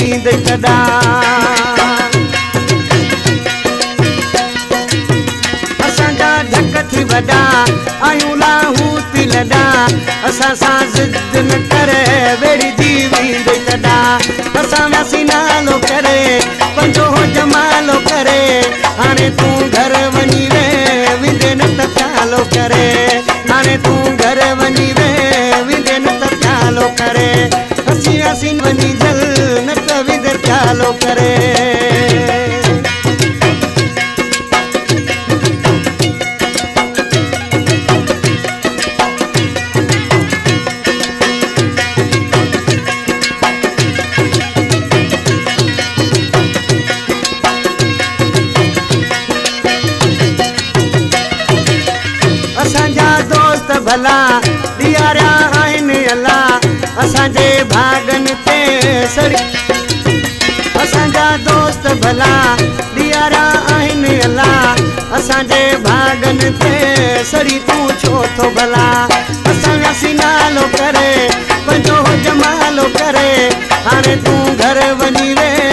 वींदे कॾा असांजा ढक थी वॾा आयूं लाहूत लॾा असां सां ज़िद न करे वेड़ी दी वींदे कॾा असां वियासीं नालो करे पंहिंजो जमालो करे हाणे तूं घर वञी वे विंदे न त प्यालो करे हाणे तूं घर वञी वे विंदे न त प्यालो करे हसी हसी वञी जल न त विंदे प्यालो करे असांजा दोस्त भला ॾियारिया आहिनि अल्लाह असांजे भागन ते सड़ी असांजा दोस्त भला ॾियारिया आहिनि अल्लाह असांजे भागन ते सड़ी तूं छो थो भला असां वियासीं नालो करे पंहिंजो जमालो करे हाणे तूं घर वञी वे